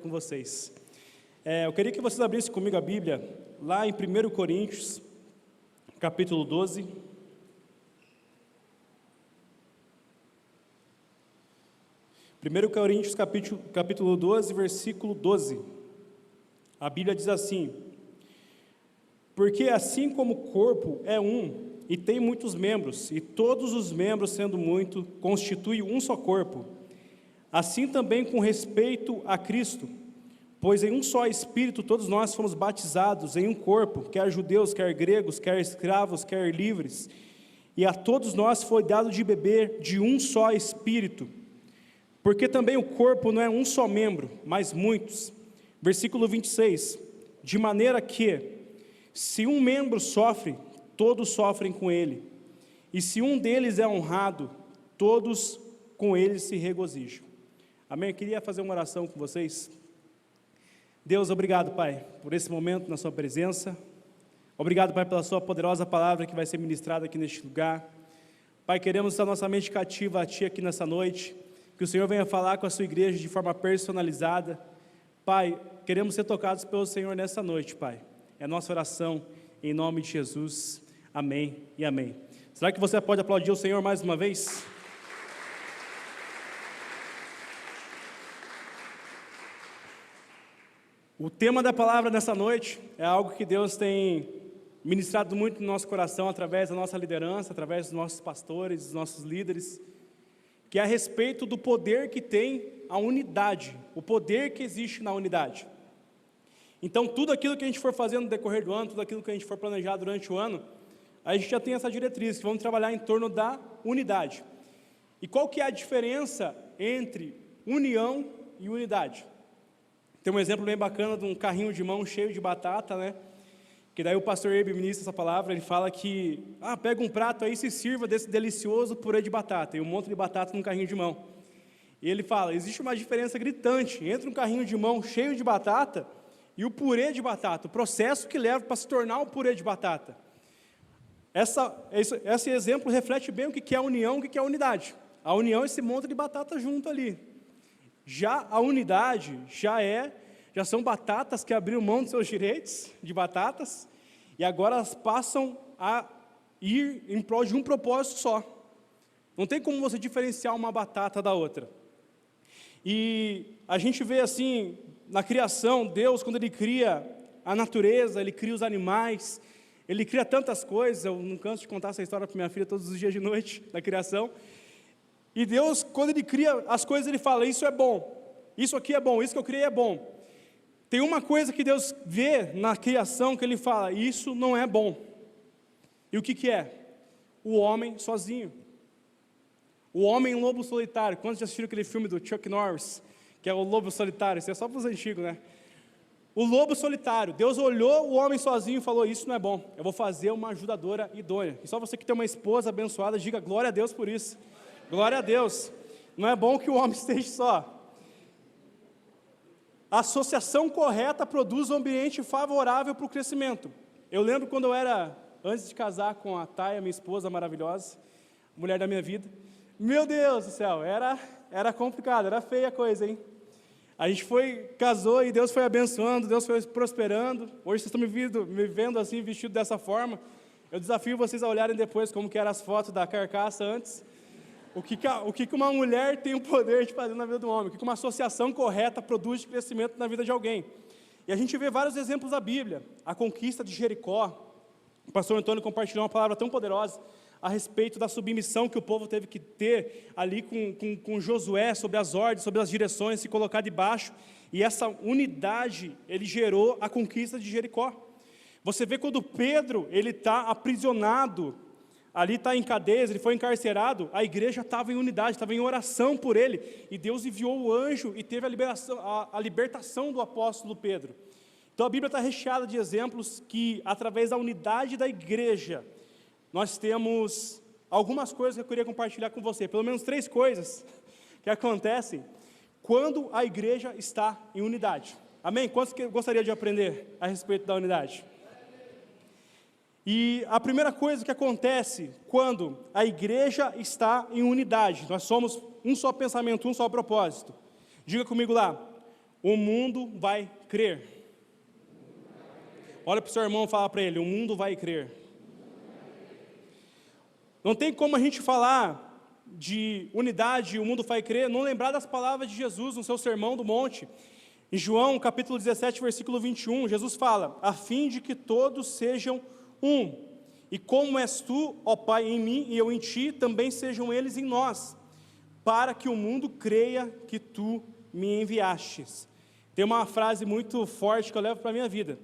com vocês. Eu queria que vocês abrissem comigo a Bíblia, lá em 1 Coríntios, capítulo 12. Primeiro Coríntios, capítulo 12, versículo 12. A Bíblia diz assim: porque assim como o corpo é um, e tem muitos membros, e todos os membros, sendo muito, constituem um só corpo, assim também com respeito a Cristo, pois em um só Espírito todos nós fomos batizados em um corpo, quer judeus, quer gregos, quer escravos, quer livres, e a todos nós foi dado de beber de um só Espírito, porque também o corpo não é um só membro, mas muitos. Versículo 26, de maneira que, se um membro sofre, todos sofrem com ele, e se um deles é honrado, todos com ele se regozijam. Amém? Eu queria fazer uma oração com vocês. Deus, obrigado, Pai, por esse momento na sua presença. Obrigado, Pai, pela sua poderosa palavra que vai ser ministrada aqui neste lugar. Pai, queremos estar nossa mente cativa a Ti aqui nessa noite, que o Senhor venha falar com a sua igreja de forma personalizada. Pai, queremos ser tocados pelo Senhor nessa noite, Pai. É a nossa oração, em nome de Jesus. Amém e amém. Será que você pode aplaudir o Senhor mais uma vez? O tema da palavra nessa noite é algo que Deus tem ministrado muito no nosso coração, através da nossa liderança, através dos nossos pastores, dos nossos líderes, que é a respeito do poder que tem a unidade, o poder que existe na unidade. Então, tudo aquilo que a gente for fazendo no decorrer do ano, tudo aquilo que a gente for planejar durante o ano, a gente já tem essa diretriz, que vamos trabalhar em torno da unidade. E qual que é a diferença entre união e unidade? Tem um exemplo bem bacana de um carrinho de mão cheio de batata, né? Que daí o pastor Ebe ministra essa palavra, ele fala que, pega um prato aí e se sirva desse delicioso purê de batata, e um monte de batata num carrinho de mão. E ele fala, existe uma diferença gritante entre um carrinho de mão cheio de batata e o purê de batata, o processo que leva para se tornar um purê de batata. Esse exemplo reflete bem o que é a união, o que é a unidade. A união é esse monte de batata junto ali. Já a unidade já são batatas que abriram mão dos seus direitos de batatas e agora elas passam a ir em prol de um propósito só. Não tem como você diferenciar uma batata da outra. E a gente vê assim, na criação, Deus, quando Ele cria a natureza, Ele cria os animais, Ele cria tantas coisas. Eu não canso de contar essa história para minha filha todos os dias de noite, da criação. E Deus, quando Ele cria as coisas, Ele fala, isso é bom, isso aqui é bom, isso que eu criei é bom. Tem uma coisa que Deus vê na criação, que Ele fala, isso não é bom. E o que é? O homem sozinho. O homem lobo solitário. Quantos já assistiram aquele filme do Chuck Norris, que é o lobo solitário? Isso é só para os antigos, né? O lobo solitário. Deus olhou o homem sozinho e falou, isso não é bom, eu vou fazer uma ajudadora idônea. E só você que tem uma esposa abençoada, diga glória a Deus por isso. Glória a Deus. Não é bom que o homem esteja só. A associação correta produz um ambiente favorável para o crescimento. Eu lembro quando eu era, antes de casar com a Taia, minha esposa maravilhosa, mulher da minha vida, meu Deus do céu, era complicado, era feia a coisa, hein? A gente casou e Deus foi abençoando, Deus foi prosperando. Hoje vocês estão me vendo assim, vestido dessa forma. Eu desafio vocês a olharem depois como que eram as fotos da carcaça antes. O que uma mulher tem o poder de fazer na vida do homem, o que uma associação correta produz de crescimento na vida de alguém. E a gente vê vários exemplos da Bíblia. A conquista de Jericó, o pastor Antônio compartilhou uma palavra tão poderosa a respeito da submissão que o povo teve que ter ali com Josué, sobre as ordens, sobre as direções, se colocar debaixo, e essa unidade, ele gerou a conquista de Jericó. Você vê quando Pedro, ele está aprisionado, ali está em cadeias, ele foi encarcerado, a igreja estava em unidade, estava em oração por ele, e Deus enviou o anjo e teve a libertação do apóstolo Pedro. Então a Bíblia está recheada de exemplos que, através da unidade da igreja, nós temos algumas coisas que eu queria compartilhar com você, pelo menos 3 coisas que acontecem quando a igreja está em unidade. Amém? Quantos que gostaria de aprender a respeito da unidade? E a primeira coisa que acontece quando a igreja está em unidade, nós somos um só pensamento, um só propósito. Diga comigo lá, o mundo vai crer. Olha para o seu irmão e fala para ele, o mundo vai crer. Não tem como a gente falar de unidade, o mundo vai crer, não lembrar das palavras de Jesus no seu sermão do monte. Em João, capítulo 17, versículo 21, Jesus fala, a fim de que todos sejam um, e como és tu, ó Pai, em mim e eu em ti, também sejam eles em nós, para que o mundo creia que tu me enviastes. Tem uma frase muito forte que eu levo para a minha vida,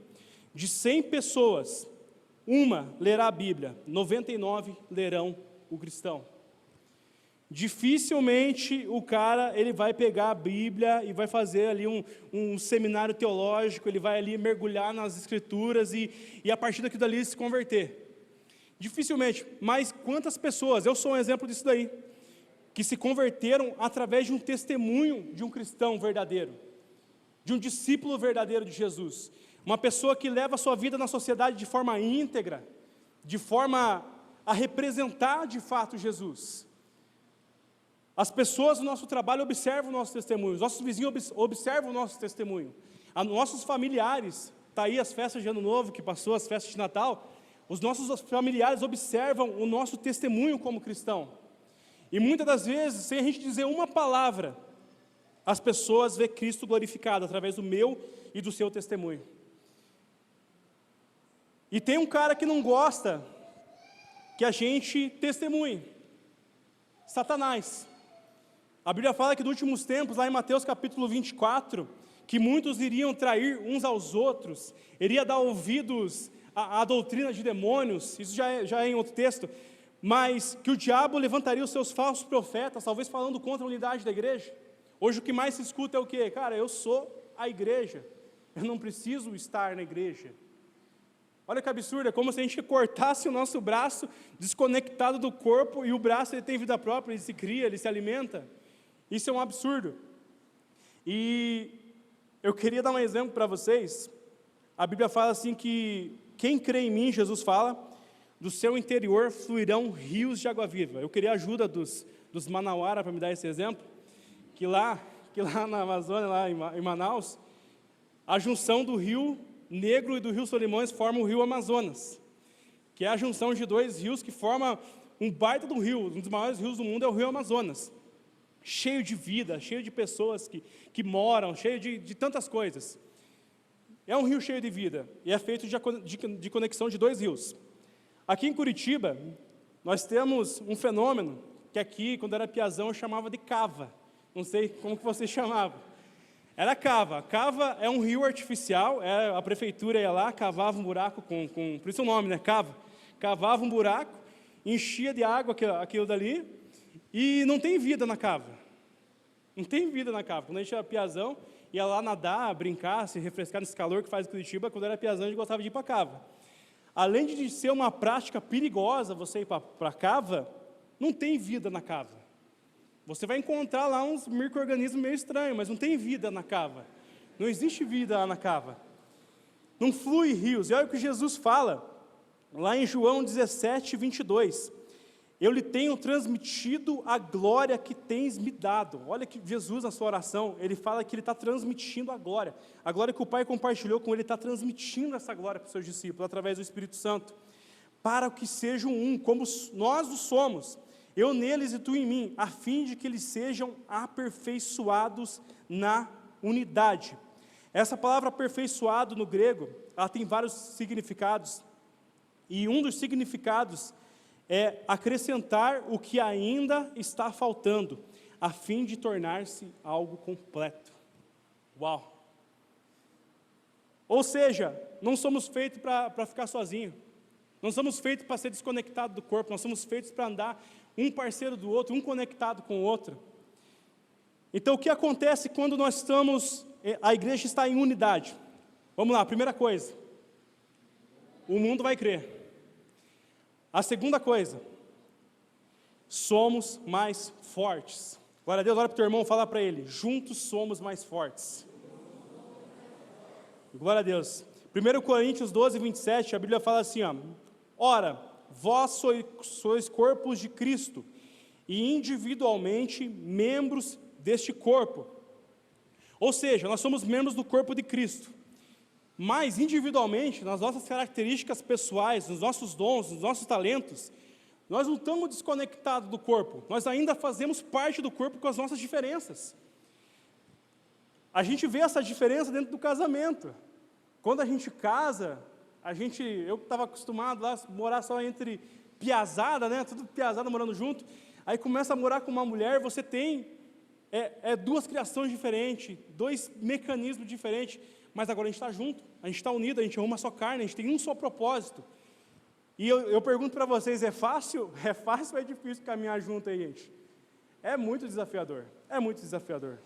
de 100 pessoas, uma lerá a Bíblia, 99 lerão o cristão. Dificilmente o cara ele vai pegar a Bíblia e vai fazer ali um seminário teológico, ele vai ali mergulhar nas escrituras e a partir daquilo dali se converter. Dificilmente, mas quantas pessoas, eu sou um exemplo disso daí, que se converteram através de um testemunho de um cristão verdadeiro, de um discípulo verdadeiro de Jesus, uma pessoa que leva a sua vida na sociedade de forma íntegra, de forma a representar de fato Jesus. As pessoas do nosso trabalho observam o nosso testemunho, os nossos vizinhos observam o nosso testemunho, nossos familiares, está aí as festas de Ano Novo que passou, as festas de Natal, os nossos familiares observam o nosso testemunho como cristão, e muitas das vezes, sem a gente dizer uma palavra, as pessoas veem Cristo glorificado através do meu e do seu testemunho. E tem um cara que não gosta que a gente testemunhe, Satanás. A Bíblia fala que nos últimos tempos, lá em Mateus capítulo 24, que muitos iriam trair uns aos outros, iria dar ouvidos à doutrina de demônios, isso já é em outro texto, mas que o diabo levantaria os seus falsos profetas, talvez falando contra a unidade da igreja. Hoje o que mais se escuta é o quê? Cara, eu sou a igreja, eu não preciso estar na igreja. Olha que absurdo, é como se a gente cortasse o nosso braço desconectado do corpo, e o braço ele tem vida própria, ele se cria, ele se alimenta. Isso é um absurdo. E eu queria dar um exemplo para vocês. A Bíblia fala assim que quem crê em mim, Jesus fala, do seu interior fluirão rios de água viva. Eu queria a ajuda dos manauara para me dar esse exemplo, que lá na Amazônia, lá em Manaus, a junção do rio Negro e do rio Solimões forma o rio Amazonas, que é a junção de dois rios que forma um baita do rio, um dos maiores rios do mundo é o rio Amazonas, cheio de vida, cheio de pessoas que moram, cheio de tantas coisas. É um rio cheio de vida, e é feito de conexão de dois rios. Aqui em Curitiba, nós temos um fenômeno, que aqui, quando era piazão, eu chamava de cava, não sei como que você chamava. Era cava. Cava é um rio artificial, a prefeitura ia lá, cavava um buraco, por isso o nome, né, cava. Cavava um buraco, enchia de água aquilo dali, e não tem vida na cava. Não tem vida na cava. Quando a gente era piazão, ia lá nadar, brincar, se refrescar nesse calor que faz em Curitiba, quando era piazão a gente gostava de ir para a cava. Além de ser uma prática perigosa você ir para a cava, não tem vida na cava. Você vai encontrar lá uns micro-organismos meio estranhos, mas não tem vida na cava. Não existe vida lá na cava. Não flui rios. E olha o que Jesus fala, lá em João 17, 22. Eu lhe tenho transmitido a glória que tens me dado. Olha que Jesus, na sua oração, ele fala que ele está transmitindo a glória. A glória que o Pai compartilhou com ele, está transmitindo essa glória para os seus discípulos, através do Espírito Santo. Para que sejam um, como nós o somos. Eu neles e tu em mim, a fim de que eles sejam aperfeiçoados na unidade. Essa palavra aperfeiçoado no grego, ela tem vários significados, e um dos significados é acrescentar o que ainda está faltando, a fim de tornar-se algo completo. Uau! Ou seja, não somos feitos para ficar sozinhos, não somos feitos para ser desconectados do corpo, nós somos feitos para andar um parceiro do outro, um conectado com o outro. Então, o que acontece quando nós estamos, a igreja está em unidade? Vamos lá, primeira coisa, o mundo vai crer. A segunda coisa, somos mais fortes. Glória a Deus, olha para o teu irmão, fala para ele, juntos somos mais fortes. Glória a Deus. 1 Coríntios 12, 27, a Bíblia fala assim, ó, ora, vós sois corpos de Cristo, e individualmente membros deste corpo. Ou seja, nós somos membros do corpo de Cristo, mas individualmente, nas nossas características pessoais, nos nossos dons, nos nossos talentos, nós não estamos desconectados do corpo, nós ainda fazemos parte do corpo com as nossas diferenças. A gente vê essa diferença dentro do casamento. Quando a gente casa, eu estava acostumado lá a morar só entre piazada, né? Tudo piazada morando junto. Aí começa a morar com uma mulher, você tem duas criações diferentes, dois mecanismos diferentes, mas agora a gente está junto, a gente está unido, a gente é uma só carne, a gente tem um só propósito. E eu pergunto para vocês, é fácil? É fácil ou é difícil caminhar junto aí, gente? É muito desafiador, é muito desafiador.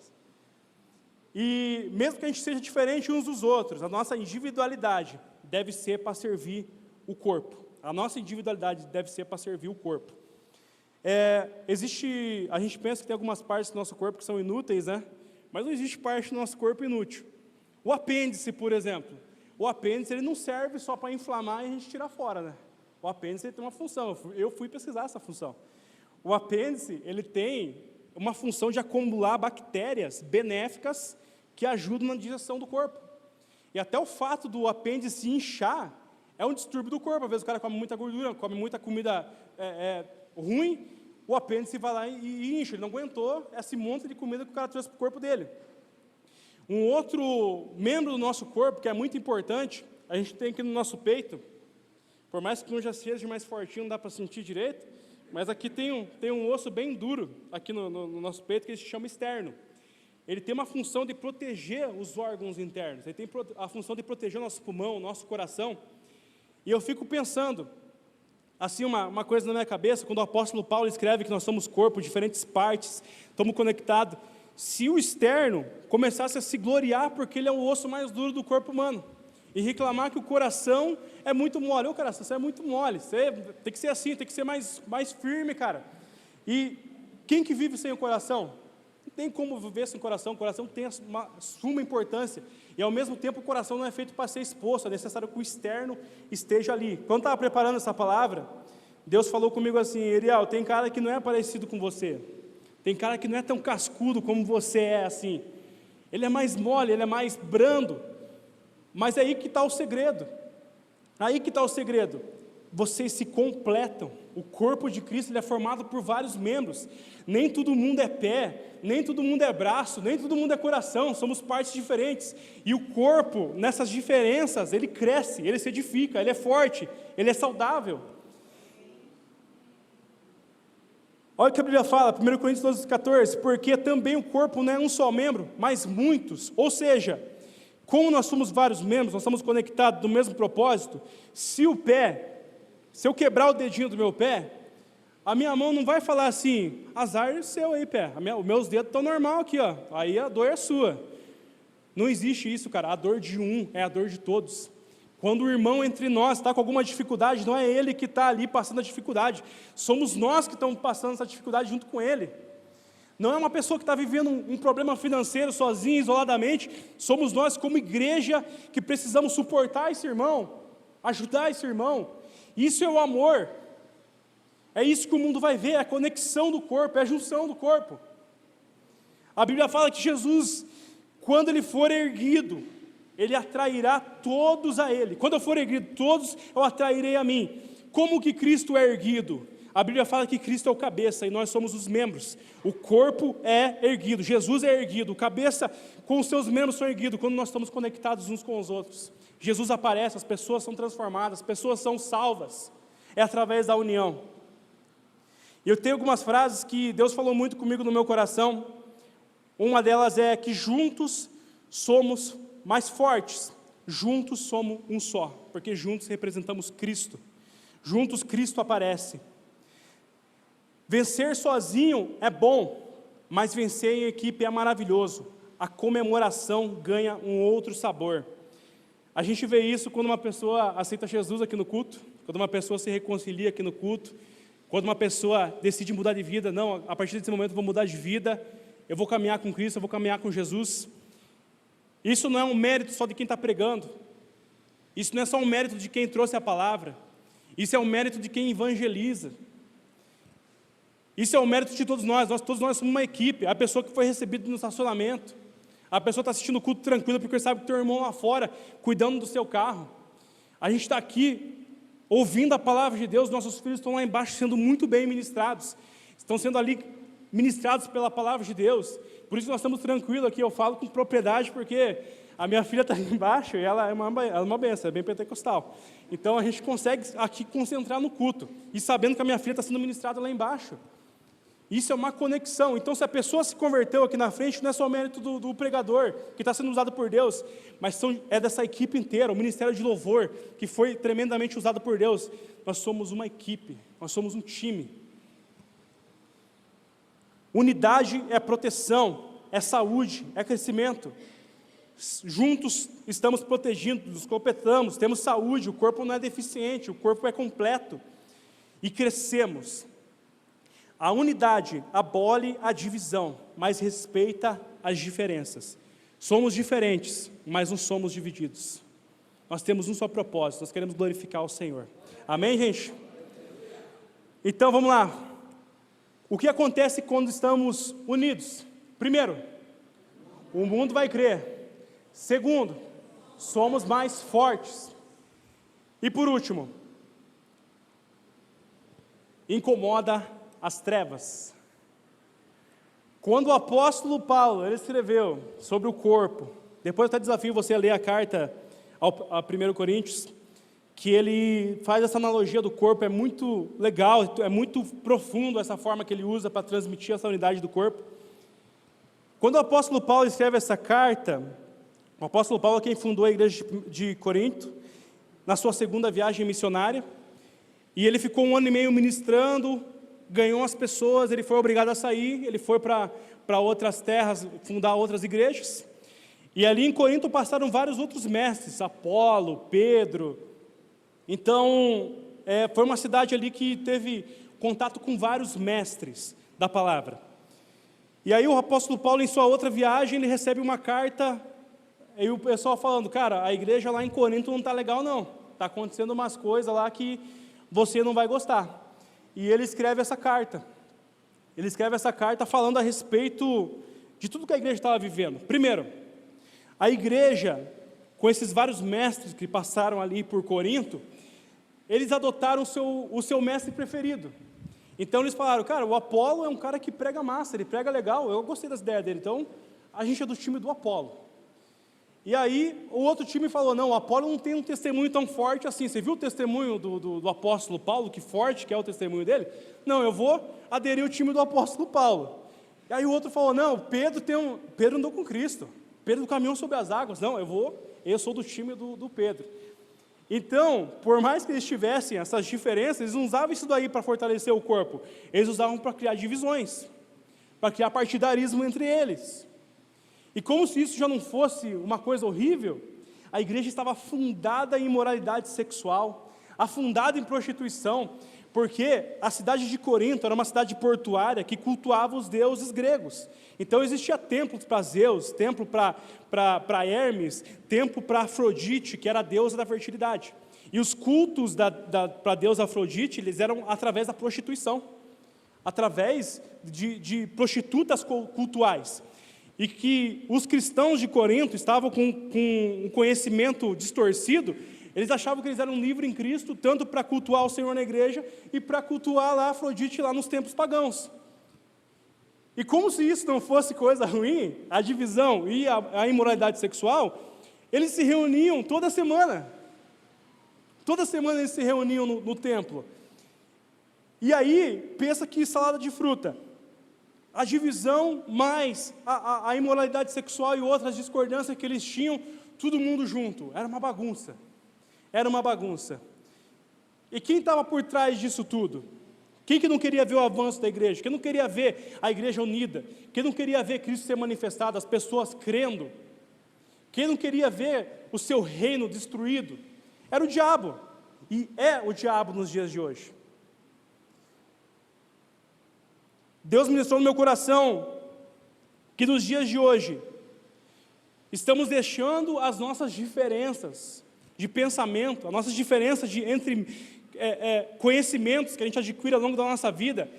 E mesmo que a gente seja diferente uns dos outros, a nossa individualidade deve ser para servir o corpo. A nossa individualidade deve ser para servir o corpo. A gente pensa que tem algumas partes do nosso corpo que são inúteis, né? Mas não existe parte do nosso corpo inútil. O apêndice, por exemplo. O apêndice, ele não serve só para inflamar e a gente tirar fora, né? O apêndice, ele tem uma função. Eu fui pesquisar essa função. O apêndice, ele tem uma função de acumular bactérias benéficas que ajudam na digestão do corpo. E até o fato do apêndice inchar é um distúrbio do corpo. Às vezes o cara come muita gordura, come muita comida ruim, o apêndice vai lá e incha. Ele não aguentou esse monte de comida que o cara trouxe para o corpo dele. Um outro membro do nosso corpo, que é muito importante, a gente tem aqui no nosso peito, por mais que um já seja mais fortinho, não dá para sentir direito, mas aqui tem um osso bem duro, aqui no nosso peito, que ele se chama externo. Ele tem uma função de proteger os órgãos internos, ele tem a função de proteger o nosso pulmão, o nosso coração. E eu fico pensando, assim, uma coisa na minha cabeça, quando o apóstolo Paulo escreve que nós somos corpo, diferentes partes, estamos conectados. Se o externo começasse a se gloriar porque ele é o osso mais duro do corpo humano, e reclamar que o coração é muito mole, ô coração, você é muito mole, você tem que ser assim, tem que ser mais firme, cara. E quem que vive sem o coração? Não tem como viver sem o coração tem uma suma importância, e ao mesmo tempo o coração não é feito para ser exposto, é necessário que o externo esteja ali. Quando estava preparando essa palavra, Deus falou comigo assim: Eriel, tem cara que não é parecido com você, tem cara que não é tão cascudo como você é assim, ele é mais mole, ele é mais brando, mas é aí que está o segredo, vocês se completam, o corpo de Cristo ele é formado por vários membros, nem todo mundo é pé, nem todo mundo é braço, nem todo mundo é coração, somos partes diferentes, e o corpo, nessas diferenças, ele cresce, ele se edifica, ele é forte, ele é saudável. Olha o que a Bíblia fala, 1 Coríntios 12,14, porque também o corpo não é um só membro, mas muitos, ou seja, como nós somos vários membros, nós estamos conectados no mesmo propósito. Se eu quebrar o dedinho do meu pé, a minha mão não vai falar assim: azar seu aí, pé, os meus dedos estão normal aqui, ó. Aí a dor é sua. Não existe isso, cara, a dor de um é a dor de todos. Quando o irmão entre nós está com alguma dificuldade, não é ele que está ali passando a dificuldade, somos nós que estamos passando essa dificuldade junto com ele. Não é uma pessoa que está vivendo um problema financeiro sozinho, isoladamente, somos nós como igreja que precisamos suportar esse irmão, ajudar esse irmão. Isso é o amor, é isso que o mundo vai ver, é a conexão do corpo, é a junção do corpo. A Bíblia fala que Jesus, quando ele for erguido, ele atrairá todos a ele. Quando eu for erguido, todos eu atrairei a mim. Como que Cristo é erguido? A Bíblia fala que Cristo é o cabeça e nós somos os membros. O corpo é erguido, Jesus é erguido, o cabeça com os seus membros são erguidos quando nós estamos conectados uns com os outros. Jesus aparece, as pessoas são transformadas, as pessoas são salvas. É através da união. E eu tenho algumas frases que Deus falou muito comigo no meu coração. Uma delas é que juntos somos mais fortes, juntos somos um só, porque juntos representamos Cristo, juntos Cristo aparece. Vencer sozinho é bom, mas vencer em equipe é maravilhoso, a comemoração ganha um outro sabor. A gente vê isso quando uma pessoa aceita Jesus aqui no culto, quando uma pessoa se reconcilia aqui no culto, quando uma pessoa decide mudar de vida. Não, a partir desse momento eu vou mudar de vida, eu vou caminhar com Cristo, eu vou caminhar com Jesus. Isso não é um mérito só de quem está pregando, isso não é só um mérito de quem trouxe a palavra, isso é um mérito de quem evangeliza, isso é um mérito de todos nós somos uma equipe, a pessoa que foi recebida no estacionamento, A pessoa está assistindo o culto tranquilo porque sabe que tem um irmão lá fora cuidando do seu carro. A gente está aqui ouvindo a palavra de Deus, nossos filhos estão lá embaixo sendo muito bem ministrados. Estão sendo ali ministrados pela palavra de Deus. Por isso nós estamos tranquilos aqui, eu falo com propriedade porque a minha filha está ali embaixo e ela é uma benção, é bem pentecostal. Então a gente consegue aqui concentrar no culto e sabendo que a minha filha está sendo ministrada lá embaixo. Isso é uma conexão. Então, se a pessoa se converteu aqui na frente, não é só o mérito do pregador, que está sendo usado por Deus, mas é dessa equipe inteira, o ministério de louvor, que foi tremendamente usado por Deus. Nós somos uma equipe, nós somos um time. Unidade é proteção, é saúde, é crescimento. Juntos estamos protegidos, nos completamos, temos saúde, o corpo não é deficiente, o corpo é completo. E crescemos. A unidade abole a divisão, mas respeita as diferenças. Somos diferentes, mas não somos divididos. Nós temos um só propósito, nós queremos glorificar o Senhor. Amém, gente? Então, vamos lá. O que acontece quando estamos unidos? Primeiro, o mundo vai crer. Segundo, somos mais fortes. E por último, incomoda as trevas. Quando o apóstolo Paulo, ele escreveu sobre o corpo, depois eu até desafio você a ler a carta a 1 Coríntios, que ele faz essa analogia do corpo, é muito legal, é muito profundo essa forma que ele usa para transmitir essa unidade do corpo. Quando o apóstolo Paulo escreve essa carta, o apóstolo Paulo é quem fundou a igreja de Corinto, na sua segunda viagem missionária, e ele ficou 1 ano e meio ministrando, ganhou as pessoas, ele foi obrigado a sair, ele foi para outras terras, fundar outras igrejas, e ali em Corinto passaram vários outros mestres, Apolo, Pedro. Então, foi uma cidade ali que teve contato com vários mestres da palavra. E aí o apóstolo Paulo, em sua outra viagem, ele recebe uma carta, e o pessoal falando, cara, a igreja lá em Corinto não está legal não, está acontecendo umas coisas lá que você não vai gostar. E ele escreve essa carta. Ele escreve essa carta falando a respeito de tudo que a igreja estava vivendo. Primeiro, a igreja, com esses vários mestres que passaram ali por Corinto, eles adotaram o seu mestre preferido. Então eles falaram, cara, o Apolo é um cara que prega massa, ele prega legal, eu gostei das ideias dele, então a gente é do time do Apolo. E aí o outro time falou, não, o Apolo não tem um testemunho tão forte assim, você viu o testemunho do apóstolo Paulo, que forte que é o testemunho dele? Não, eu vou aderir ao time do apóstolo Paulo. E aí o outro falou, não, Pedro andou com Cristo, Pedro caminhou sobre as águas, não, eu sou do time do Pedro. Então, por mais que eles tivessem essas diferenças, eles não usavam isso daí para fortalecer o corpo, eles usavam para criar divisões, para criar partidarismo entre eles. E como se isso já não fosse uma coisa horrível, a igreja estava afundada em imoralidade sexual, afundada em prostituição, porque a cidade de Corinto era uma cidade portuária que cultuava os deuses gregos. Então existia templos para Zeus, templo para Hermes, templo para Afrodite, que era a deusa da fertilidade. E os cultos para a deusa Afrodite, eles eram através da prostituição, através de prostitutas cultuais. E que os cristãos de Corinto estavam com um conhecimento distorcido, eles achavam que eles eram livres em Cristo, tanto para cultuar o Senhor na igreja, e para cultuar lá Afrodite lá nos templos pagãos. E como se isso não fosse coisa ruim, a divisão e a imoralidade sexual, eles se reuniam toda semana. Toda semana eles se reuniam no templo. E aí, pensa que salada de fruta. A divisão mais a imoralidade sexual e outras discordâncias que eles tinham, todo mundo junto. Era uma bagunça. Era uma bagunça. E quem estava por trás disso tudo? Quem que não queria ver o avanço da igreja? Quem não queria ver a igreja unida? Quem não queria ver Cristo ser manifestado, as pessoas crendo? Quem não queria ver o seu reino destruído? Era o diabo. E é o diabo nos dias de hoje. Deus ministrou no meu coração que nos dias de hoje estamos deixando as nossas diferenças de pensamento, as nossas diferenças entre conhecimentos que a gente adquire ao longo da nossa vida,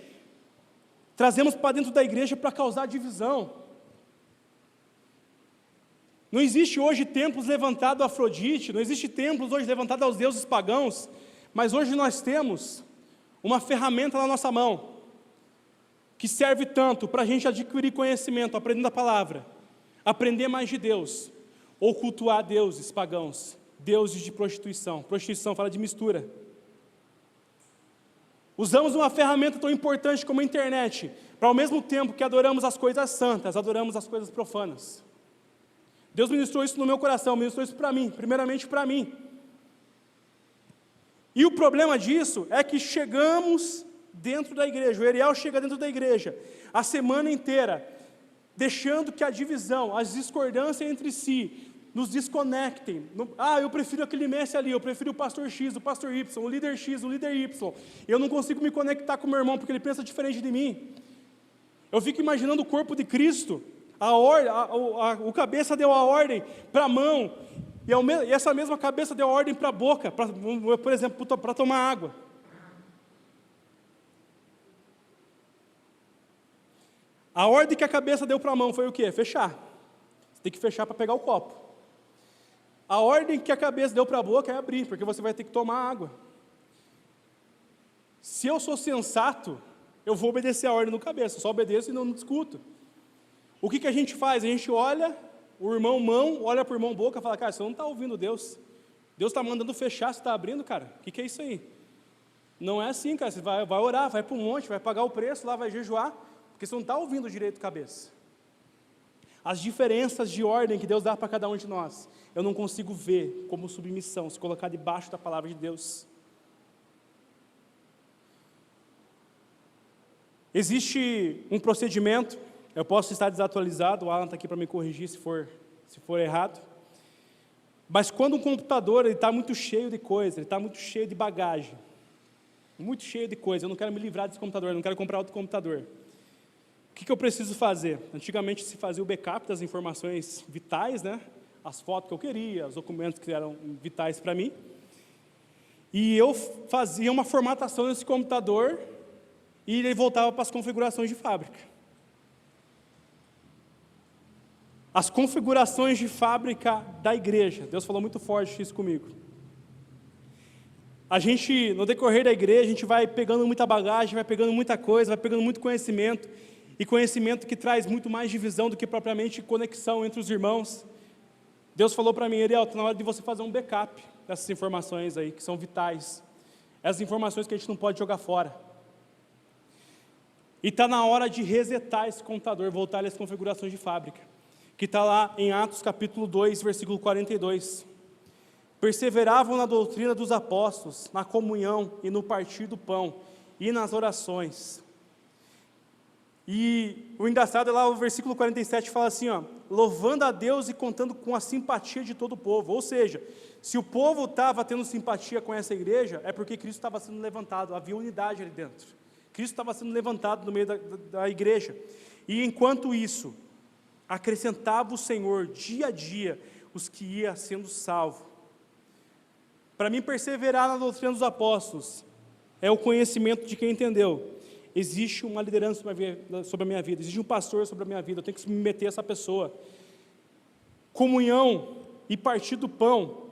trazemos para dentro da igreja para causar divisão. Não existe hoje templos levantados a Afrodite, não existe templos hoje levantados aos deuses pagãos, mas hoje nós temos uma ferramenta na nossa mão, que serve tanto para a gente adquirir conhecimento, aprendendo a palavra, aprender mais de Deus, ou cultuar deuses pagãos, deuses de prostituição. Prostituição fala de mistura. Usamos uma ferramenta tão importante como a internet, para ao mesmo tempo que adoramos as coisas santas, adoramos as coisas profanas. Deus ministrou isso no meu coração, ministrou isso para mim, primeiramente para mim. E o problema disso é que chegamos dentro da igreja, o Eriel chega dentro da igreja, a semana inteira, deixando que a divisão, as discordâncias entre si, nos desconectem. Eu prefiro aquele mestre ali, eu prefiro o pastor X, o pastor Y, o líder X, o líder Y. Eu não consigo me conectar com o meu irmão porque ele pensa diferente de mim. Eu fico imaginando o corpo de Cristo, o cabeça deu a ordem para a mão, e essa mesma cabeça deu a ordem para a boca, por exemplo, para tomar água. A ordem que a cabeça deu para a mão foi o quê? Fechar. Você tem que fechar para pegar o copo. A ordem que a cabeça deu para a boca é abrir, porque você vai ter que tomar água. Se eu sou sensato, eu vou obedecer a ordem do cabeça, só obedeço e não discuto. O que a gente faz? A gente olha, o irmão mão, olha para o irmão boca e fala, cara, você não está ouvindo Deus. Deus está mandando fechar, você está abrindo, cara. O que é isso aí? Não é assim, cara, você vai orar, vai para um monte, vai pagar o preço lá, vai jejuar, porque você não está ouvindo direito cabeça. As diferenças de ordem que Deus dá para cada um de nós, eu não consigo ver como submissão, se colocar debaixo da palavra de Deus. Existe um procedimento, eu posso estar desatualizado, o Alan está aqui para me corrigir se for errado, mas quando um computador está muito cheio de coisa, ele está muito cheio de bagagem, muito cheio de coisa, eu não quero me livrar desse computador, eu não quero comprar outro computador. O que eu preciso fazer? Antigamente se fazia o backup das informações vitais, né? As fotos que eu queria, os documentos que eram vitais para mim, e eu fazia uma formatação nesse computador, e ele voltava para as configurações de fábrica. As configurações de fábrica da igreja, Deus falou muito forte isso comigo. A gente, no decorrer da igreja, a gente vai pegando muita bagagem, vai pegando muita coisa, vai pegando muito conhecimento, e conhecimento que traz muito mais divisão do que propriamente conexão entre os irmãos. Deus falou para mim, Eriel, está na hora de você fazer um backup dessas informações aí, que são vitais. Essas informações que a gente não pode jogar fora. E está na hora de resetar esse computador, voltar às configurações de fábrica, que está lá em Atos capítulo 2, versículo 42. Perseveravam na doutrina dos apóstolos, na comunhão e no partir do pão, e nas orações. E o engraçado é lá o versículo 47 fala assim, louvando a Deus e contando com a simpatia de todo o povo. Ou seja, se o povo estava tendo simpatia com essa igreja, é porque Cristo estava sendo levantado, havia unidade ali dentro. Cristo estava sendo levantado no meio da igreja. E enquanto isso, acrescentava o Senhor dia a dia os que iam sendo salvos. Para mim, perseverar na doutrina dos apóstolos é o conhecimento de quem entendeu. Existe uma liderança sobre a minha vida, existe um pastor sobre a minha vida, eu tenho que me meter a essa pessoa. Comunhão e partir do pão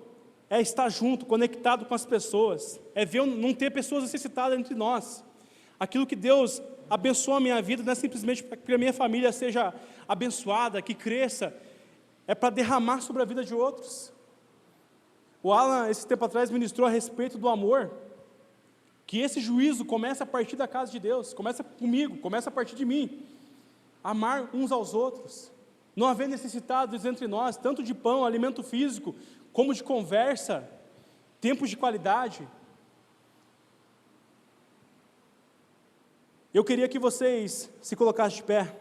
é estar junto, conectado com as pessoas, é ver, não ter pessoas necessitadas entre nós. Aquilo que Deus abençoa a minha vida não é simplesmente para que a minha família seja abençoada, que cresça, é para derramar sobre a vida de outros. O Alan, esse tempo atrás, ministrou a respeito do amor, que esse juízo começa a partir da casa de Deus, começa comigo, começa a partir de mim. Amar uns aos outros, não haver necessitados entre nós, tanto de pão, alimento físico, como de conversa, tempos de qualidade. Eu queria que vocês se colocassem de pé.